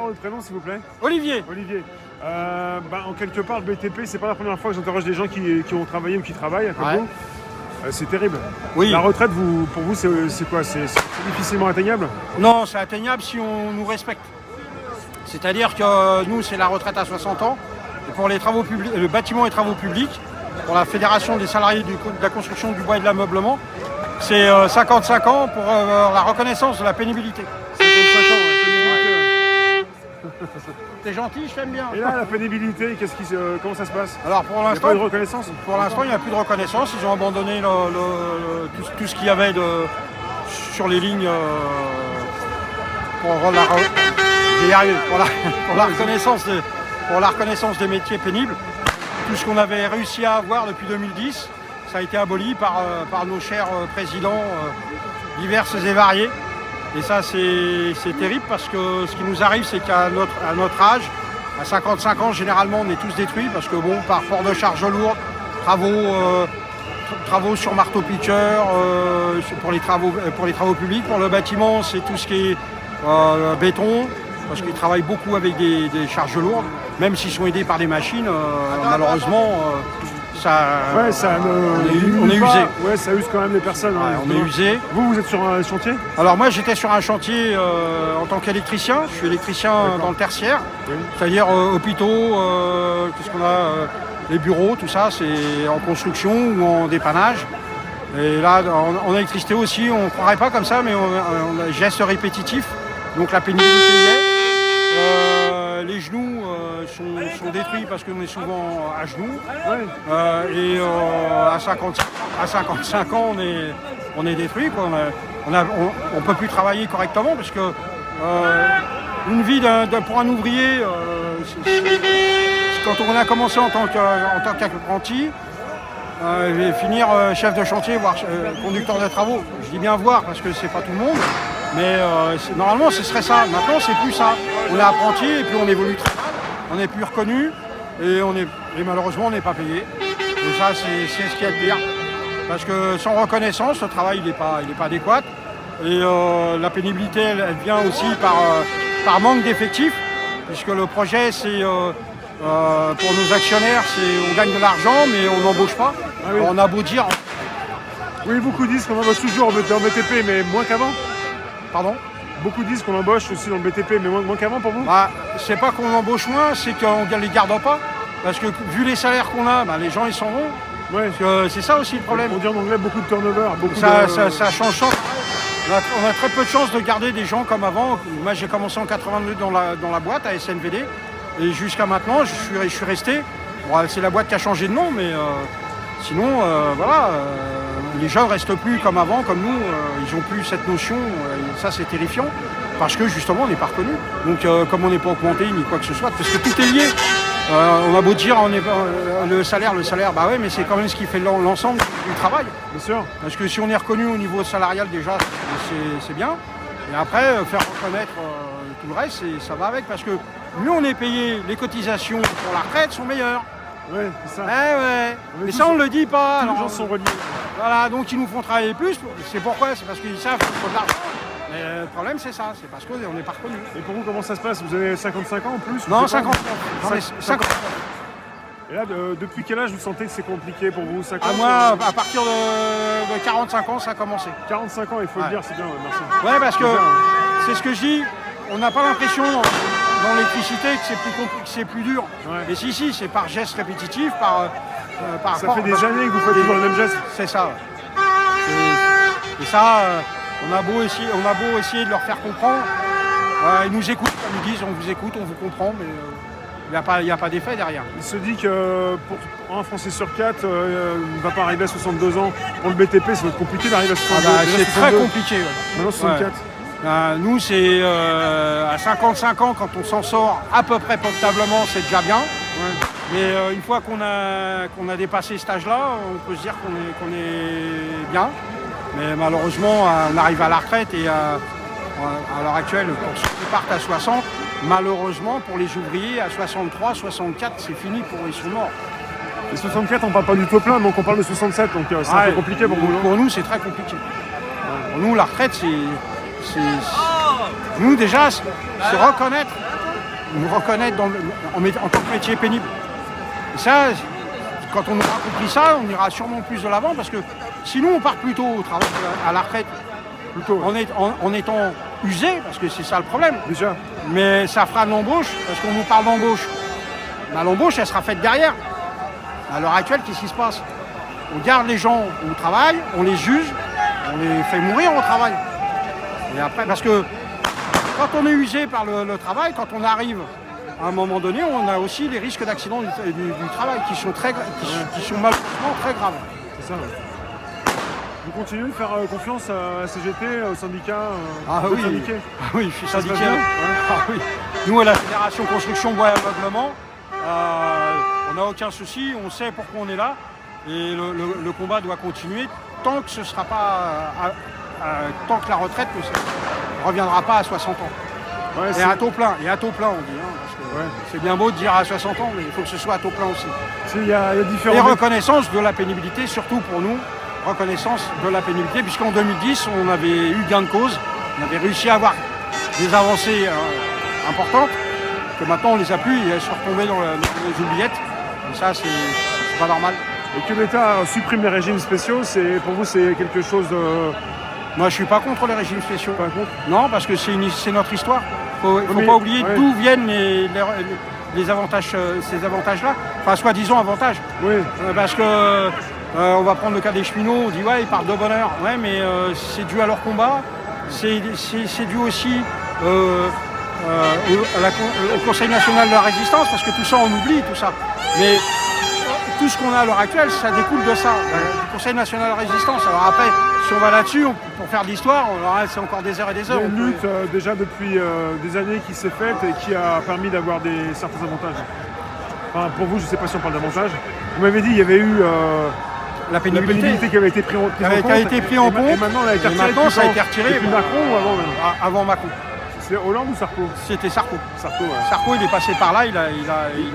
votre prénom, s'il vous plaît? Olivier. Olivier. En quelque part, le BTP, c'est pas la première fois que j'interroge des gens qui ont travaillé ou qui travaillent comme vous. C'est terrible. Oui. La retraite, pour vous, c'est quoi? C'est difficilement atteignable? Non, c'est atteignable si on nous respecte. C'est-à-dire que nous, c'est la retraite à 60 ans. Et pour les travaux publics, le bâtiment et travaux publics, pour la Fédération des salariés de la construction du bois et de l'ameublement, c'est 55 ans pour la reconnaissance de la pénibilité. 55 ans, la pénibilité. T'es gentil, je t'aime bien. Et là, la pénibilité, comment ça se passe? Alors pour Il n'y a l'instant, pas de reconnaissance? pour l'instant, il n'y a plus de reconnaissance. Ils ont abandonné tout ce qu'il y avait sur les lignes pour la reconnaissance des métiers pénibles. Tout ce qu'on avait réussi à avoir depuis 2010, ça a été aboli par nos chers présidents divers et variés. Et ça, c'est terrible parce que ce qui nous arrive, c'est qu'à notre âge, à 55 ans, généralement, on est tous détruits parce que, par port de charges lourdes, travaux sur marteau-piqueur, pour les travaux publics. Pour le bâtiment, c'est tout ce qui est béton, parce qu'ils travaillent beaucoup avec des charges lourdes. Même s'ils sont aidés par des machines, malheureusement, on est usé. Ouais, ça use quand même les personnes. On est usé. Vous êtes sur un chantier? Alors moi, j'étais sur un chantier en tant qu'électricien. Je suis électricien dans le tertiaire, c'est-à-dire hôpitaux, qu'est-ce qu'on a, les bureaux, tout ça, c'est en construction ou en dépannage. Et là, en électricité aussi, on ne croirait pas comme ça, mais on a des gestes répétitifs. Donc la pénibilité y est. Les genoux sont détruits parce qu'on est souvent à genoux. Et à 55 ans, on est détruit. On ne peut plus travailler correctement parce que une vie pour un ouvrier, quand on a commencé en tant qu'apprenti, finir chef de chantier, voire conducteur de travaux. Je dis bien voir parce que c'est pas tout le monde. Mais normalement, ce serait ça. Maintenant, c'est plus ça. On est apprenti et puis on évolue très mal. On n'est plus reconnu et malheureusement, on n'est pas payé. Et ça, c'est ce qu'il y a de pire. Parce que sans reconnaissance, le travail il n'est pas adéquat. Et la pénibilité, elle vient aussi par manque d'effectifs. Puisque le projet, c'est pour nos actionnaires, on gagne de l'argent, mais on n'embauche pas. Alors, on a beau dire... Oui, beaucoup disent qu'on embauche toujours dans le BTP, mais moins qu'avant. Pardon? Beaucoup disent qu'on embauche aussi dans le BTP, mais moins qu'avant pour vous? C'est pas qu'on embauche moins, c'est qu'on ne les garde pas. Parce que vu les salaires qu'on a, les gens ils s'en vont. C'est ça aussi le problème. On dit en anglais beaucoup de turnover. Ça change. On a très peu de chance de garder des gens comme avant. Moi j'ai commencé en 82 dans la boîte à SNVD. Et jusqu'à maintenant, je suis resté. C'est la boîte qui a changé de nom, mais sinon, les gens ne restent plus comme avant, comme nous. Ils n'ont plus cette notion. Et ça, c'est terrifiant. Parce que justement, on n'est pas reconnu. Donc, comme on n'est pas augmenté ni quoi que ce soit, parce que tout est lié. On a beau dire, le salaire, mais c'est quand même ce qui fait l'ensemble du travail. Bien sûr. Parce que si on est reconnu au niveau salarial, déjà, c'est bien. Et après, faire reconnaître tout le reste, ça va avec. Parce que mieux on est payé, les cotisations pour la retraite sont meilleures. Oui, c'est ça. Mais ça, on ne le dit pas. Les gens sont reliés. Voilà, donc ils nous font travailler plus. C'est pourquoi? C'est parce qu'ils savent qu'il faut de l'argent. Mais le problème, c'est ça. C'est parce qu'on n'est pas reconnu. Et pour vous, comment ça se passe? Vous avez 55 ans en plus? Non, 50. 50. Et là, depuis quel âge vous sentez que c'est compliqué pour vous? 50, moi, à partir de 45 ans, ça a commencé. 45 ans, il faut le dire, c'est bien, merci. Ouais, parce que c'est ce que je dis. On n'a pas l'impression dans l'électricité que c'est plus dur. Mais si, c'est par geste répétitif, ça fait des années que vous faites toujours le même geste. C'est ça. Et ça, on a beau essayer de leur faire comprendre. Ils nous écoutent, comme ils disent, on vous écoute, on vous comprend, mais il n'y a pas d'effet derrière. Il se dit que pour un Français sur 4 ne va pas arriver à 62 ans. Pour le BTP, ça va être compliqué d'arriver à 62 ans. C'est très compliqué. Maintenant 64. Nous, c'est à 55 ans, quand on s'en sort à peu près potable,ment, c'est déjà bien. Mais une fois qu'on a dépassé cet âge-là, on peut se dire qu'on est bien. Mais malheureusement, on arrive à la retraite et à l'heure actuelle, pour ceux qui partent à 60, malheureusement, pour les ouvriers, à 63, 64, c'est fini, ils sont morts. Les 64, on ne parle pas du tout plein, donc on parle de 67, donc c'est un peu compliqué pour vous. Pour nous, c'est très compliqué. Pour nous, la retraite, nous déjà, c'est reconnaître nous reconnaître en tant que métier pénible. Et ça, quand on aura compris ça, on ira sûrement plus de l'avant, parce que sinon on part plutôt au travail, à la retraite, plutôt en étant usé, parce que c'est ça le problème. Déjà. Mais ça fera de l'embauche, parce qu'on nous parle d'embauche. Ben, l'embauche, elle sera faite derrière. À l'heure actuelle, qu'est-ce qui se passe? On garde les gens au travail, on les use, on les fait mourir au travail. Et après, parce que quand on est usé par le travail, quand on arrive à un moment donné, on a aussi les risques d'accident du travail qui sont malheureusement très graves. C'est ça. Ouais. Vous continuez de faire confiance à la CGT, au syndicat oui. syndiqué. Ah oui, je suis Ça se passe syndiqué. bien Ah oui. Nous, à la Fédération Construction Bois et Ameublement, on n'a aucun souci, on sait pourquoi on est là. Et le combat doit continuer tant que ce sera pas tant que la retraite ne reviendra pas à 60 ans. Ouais, et à taux plein, on dit. Parce que c'est bien beau de dire à 60 ans, mais il faut que ce soit à taux plein aussi. Il y a différents... Et reconnaissance de la pénibilité, surtout pour nous, reconnaissance de la pénibilité, puisqu'en 2010, on avait eu gain de cause, on avait réussi à avoir des avancées importantes, que maintenant on les a plus et elles sont retombées dans les oubliettes. Et ça, c'est pas normal. Et que l'État supprime les régimes spéciaux, pour vous, c'est quelque chose de... Moi, je suis pas contre les régimes spéciaux. Pas contre? Non, parce que c'est notre histoire. Il ne faut pas oublier d'où viennent les avantages, ces avantages-là. Enfin, soi-disant avantages. Oui. Parce que on va prendre le cas des cheminots, on dit ouais, ils partent de bonne heure. Ouais, mais c'est dû à leur combat. C'est dû aussi au Conseil national de la résistance, parce que tout ça, on oublie tout ça. Mais tout ce qu'on a à l'heure actuelle, ça découle de ça, du Conseil national de la résistance. Alors après, si on va là-dessus, pour faire de l'histoire, c'est encore des heures et des heures. Il y a une lutte déjà depuis des années qui s'est faite et qui a permis d'avoir certains avantages. Enfin, pour vous, je ne sais pas si on parle d'avantages. Vous m'avez dit qu'il y avait eu la pénibilité qui avait été prise en compte. Et maintenant, elle a été retirée. Ça a été retiré. Depuis Macron ou avant même? Avant Macron. C'est Hollande ou Sarko? C'était Sarko. Sarko, ouais. Sarko, il est passé par là, il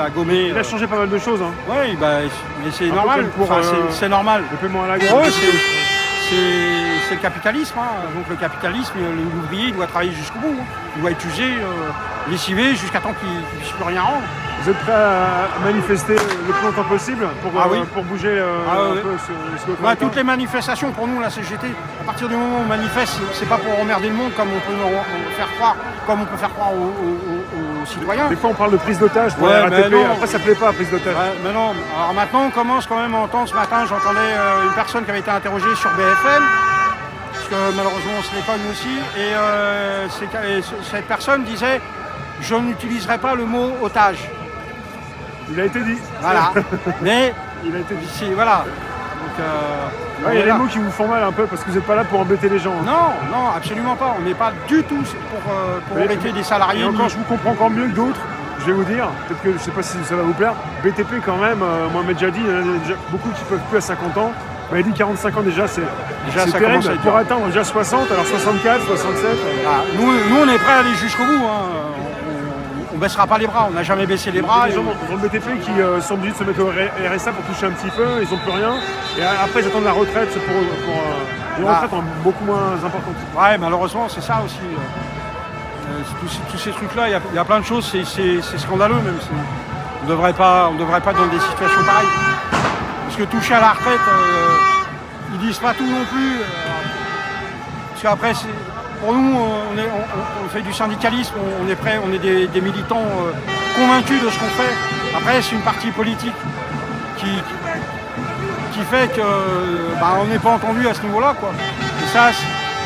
a gommé. Il a changé pas mal de choses. Hein. Oui, mais c'est normal. C'est normal. Le paiement à la guerre. C'est le capitalisme. Hein. Donc le capitalisme, l'ouvrier, il doit travailler jusqu'au bout. Hein. Il doit être usé, lessivé, jusqu'à temps qu'il ne puisse plus rien rendre. Vous êtes prêt à manifester le plus longtemps possible pour bouger un peu ce toutes les manifestations, pour nous, la CGT, à partir du moment où on manifeste, c'est pas pour emmerder le monde comme on peut faire croire, aux citoyens. Des fois, on parle de prise d'otage pour la RATP. Après, ça ne plaît pas, prise d'otage. Mais non. Alors maintenant, on commence quand même à entendre. Ce matin, j'entendais une personne qui avait été interrogée sur BFM, parce que malheureusement, on se les cogne aussi. Et cette personne disait « Je n'utiliserai pas le mot otage ». Il a été dit. Voilà. Mais il a été dit. Voilà. Donc, il y a des mots qui vous font mal un peu parce que vous n'êtes pas là pour embêter les gens. Non, absolument pas. On n'est pas du tout pour embêter des salariés. Et encore, je vous comprends encore mieux que d'autres. Je vais vous dire, peut-être que je ne sais pas si ça va vous plaire. BTP quand même, moi m'a déjà dit, il y en a déjà beaucoup qui ne peuvent plus à 50 ans. Il m'a dit 45 ans déjà, c'est terrible. Pour atteindre déjà 60, alors 64, 67. Nous, on est prêts à aller jusqu'au bout. Hein. On ne baissera pas les bras, on n'a jamais baissé les bras. Il y a des gens dans le BTP qui sont obligés de se mettre au RSA pour toucher un petit peu, ils n'ont plus rien. Et après, ils attendent la retraite pour une retraite beaucoup moins importante. Ouais, malheureusement, c'est ça aussi. Tous ces trucs-là, il y a plein de choses, c'est scandaleux même. On ne devrait pas être dans des situations pareilles. Parce que toucher à la retraite, ils disent pas tout non plus. Parce qu'après, pour nous, on fait du syndicalisme, on est prêt, on est des militants convaincus de ce qu'on fait. Après, c'est une partie politique qui fait qu'on n'est pas entendu à ce niveau-là, quoi. Et ça,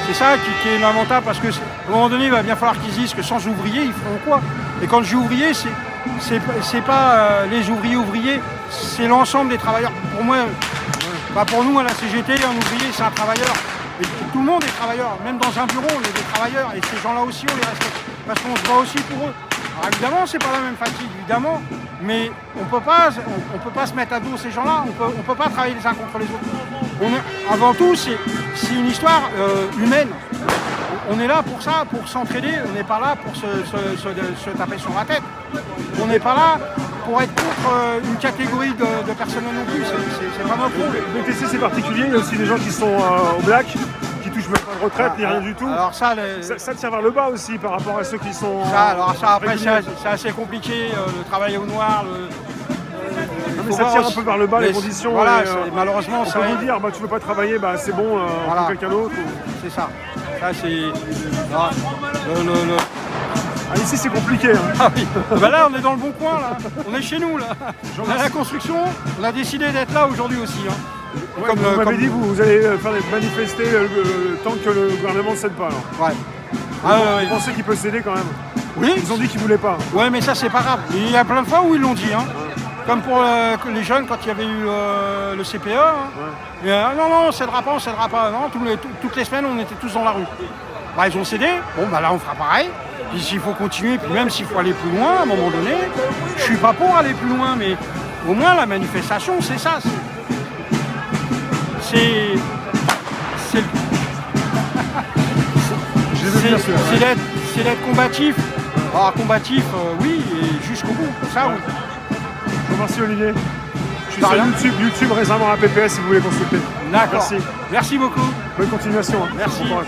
c'est ça qui est lamentable, parce qu'à un moment donné, il va bien falloir qu'ils disent que sans ouvriers, ils feront quoi? Et quand je dis ouvriers, c'est pas les ouvriers, c'est l'ensemble des travailleurs. Pour moi, pour nous, à la CGT, un ouvrier, c'est un travailleur. Et tout le monde est travailleur, même dans un bureau, on est des travailleurs, et ces gens-là aussi, on les respecte, parce qu'on se bat aussi pour eux. Alors évidemment, c'est pas la même fatigue, évidemment, mais on peut pas se mettre à dos ces gens-là, on peut pas travailler les uns contre les autres. Avant tout, c'est une histoire humaine. On est là pour ça, pour s'entraider, on n'est pas là pour se taper sur la tête. On n'est pas là pour être contre une catégorie de personnes non plus, c'est pas notre rôle. Le BTC c'est particulier, il y a aussi des gens qui sont au black, qui touchent même pas retraite ni rien du tout. Alors ça, ça tire vers le bas aussi par rapport à ceux qui sont. Après, c'est assez compliqué, le travail au noir. Mais ça tire un peu vers le bas les conditions. Voilà, malheureusement, ça veut dire tu veux pas travailler, c'est bon, pour quelqu'un d'autre. C'est ça. Ça c'est. Ici c'est compliqué. Hein. Ah oui. Là on est dans le bon coin là. On est chez nous là. On a la construction. On a décidé d'être là aujourd'hui aussi. Hein. Ouais, vous m'avez dit vous allez faire manifester tant que le gouvernement ne cède pas. Alors. Ouais. Vous pensez qu'il peut céder quand même? Oui. Ils ont dit qu'ils voulaient pas. Ouais, mais ça c'est pas grave. Il y a plein de fois où ils l'ont dit. Hein. Comme pour les jeunes quand il y avait eu le CPE. Hein. Et, non, on cédera pas, on cédera pas. Non, toutes les semaines on était tous dans la rue. Ils ont cédé. Bon là on fera pareil. Puis s'il faut continuer, puis même s'il faut aller plus loin, à un moment donné, je suis pas pour aller plus loin, mais au moins la manifestation, c'est ça. C'est d'être combatif. Alors combatif, oui, et jusqu'au bout. Ça, oui. Je vous remercie Olivier. Je suis sur YouTube récemment à PPS si vous voulez consulter. D'accord. Merci beaucoup. Bonne continuation. Merci. Bon courage.